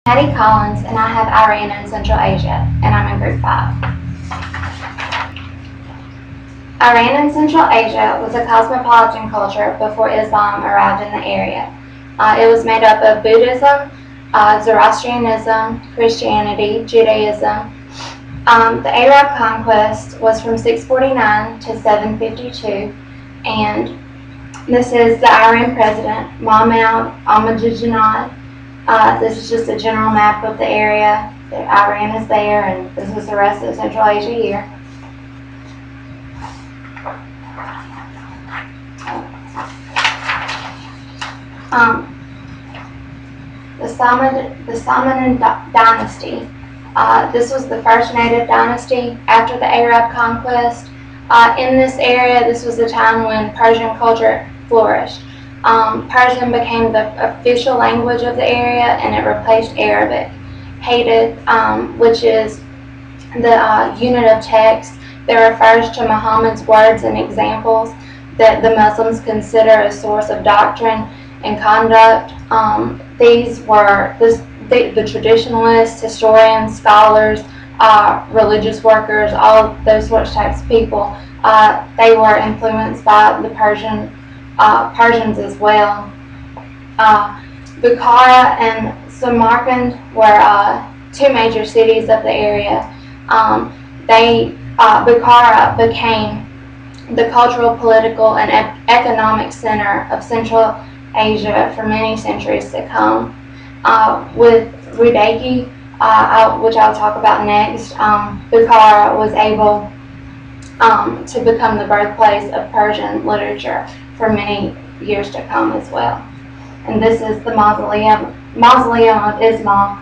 Maddie Collins, and I have Iran in Central Asia, and I'm in Group 5. Iran in Central Asia was a cosmopolitan culture before Islam arrived in the area. It was made up of Buddhism, Zoroastrianism, Christianity, Judaism. The Arab conquest was from 649 to 752, and this is the Iran president, Mahmoud Ahmadinejad. This is just a general map of the area. Iran is there, and this is the rest of Central Asia here. The Samanid dynasty. This was the first native dynasty after the Arab conquest. In this area, this was the time when Persian culture flourished. Persian became the official language of the area, and it replaced Arabic. Hadith, which is the unit of text that refers to Muhammad's words and examples that the Muslims consider a source of doctrine and conduct. These were the traditionalists, historians, scholars, religious workers, all those sorts of types of people. They were influenced by the Persians as well. Bukhara and Samarkand were two major cities of the area. Bukhara became the cultural, political, and economic center of Central Asia for many centuries to come. With Rudaki, which I'll talk about next, Bukhara was able to become the birthplace of Persian literature for many years to come as well. And this is the mausoleum of Ismail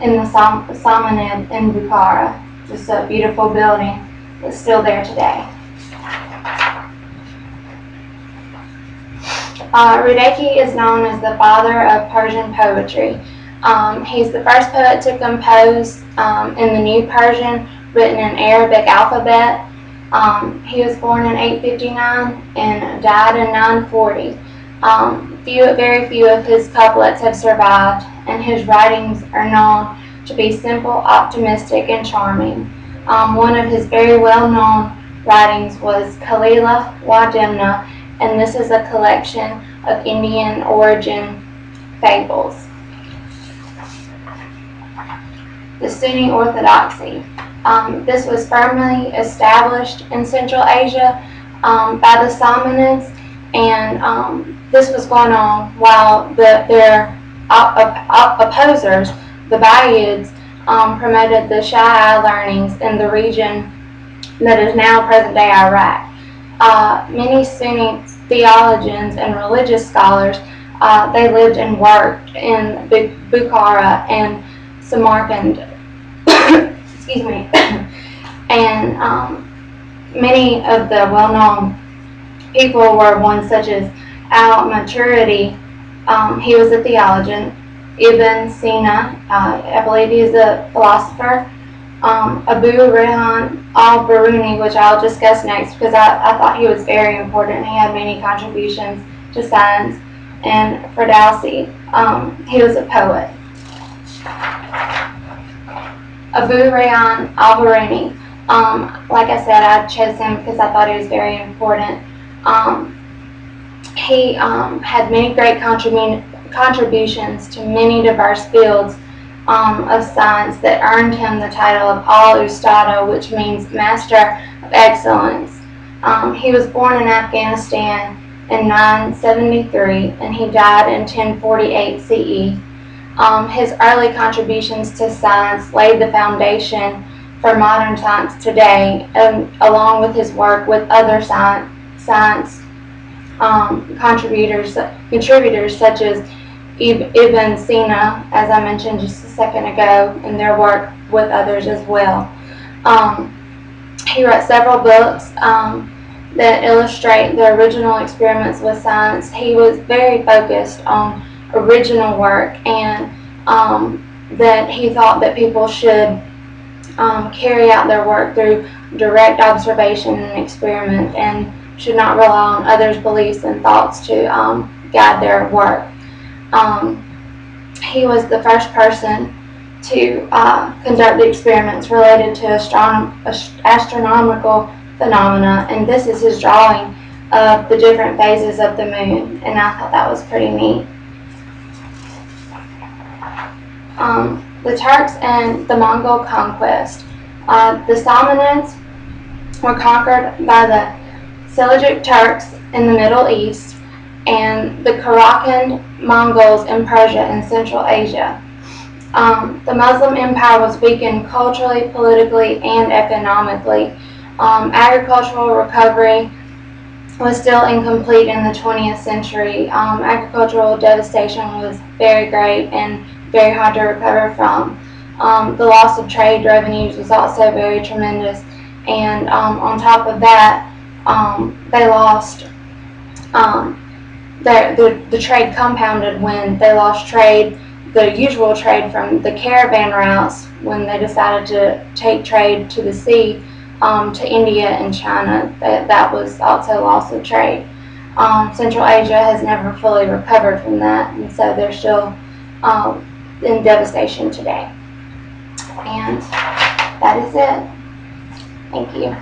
in the Samanid in Bukhara. Just a beautiful building that's still there today. Rudaki is known as the father of Persian poetry. He's the first poet to compose in the New Persian, written in Arabic alphabet. He was born in 859 and died in 940. Very few of his couplets have survived, and his writings are known to be simple, optimistic, and charming. One of his very well-known writings was Kalila wa Dimna, and this is a collection of Indian origin fables. The Sunni Orthodoxy. This was firmly established in Central Asia by the Samanids, and this was going on while their opposers, the Buyids, promoted the Shi'a learnings in the region that is now present-day Iraq. Many Sunni theologians and religious scholars, they lived and worked in Bukhara and Samarkand. Excuse me. And many of the well-known people were ones such as Al-Maturidi. He was a theologian. Ibn Sina, I believe he is a philosopher. Abu Rayhan al-Biruni, which I'll discuss next because I thought he was very important. He had many contributions to science. And Ferdowsi, he was a poet. Abu Rayhan al-Biruni, like I said, I chose him because I thought he was very important. He had many great contributions to many diverse fields of science that earned him the title of Al-Ustado, which means Master of Excellence. He was born in Afghanistan in 973, and he died in 1048 CE. His early contributions to science laid the foundation for modern science today, along with his work with other science contributors such as Ibn Sina, as I mentioned just a second ago, and their work with others as well. He wrote several books that illustrate the original experiments with science. He was very focused on original work, and that he thought that people should carry out their work through direct observation and experiment, and should not rely on others' beliefs and thoughts to guide their work. he was the first person to conduct experiments related to astronomical phenomena, and this is his drawing of the different phases of the moon, and I thought that was pretty neat. The Turks and the Mongol conquest. The Samanids were conquered by the Seljuk Turks in the Middle East and the Karakan Mongols in Persia and Central Asia. The Muslim Empire was weakened culturally, politically, and economically. Agricultural recovery was still incomplete in the 20th century. Agricultural devastation was very great and very hard to recover from. The loss of trade revenues was also very tremendous, and on top of that, they lost the trade compounded when they lost trade, the usual trade from the caravan routes, when they decided to take trade to the sea, to India and China. That was also loss of trade. Central Asia has never fully recovered from that, and so they're still in devastation today. And that is it. Thank you.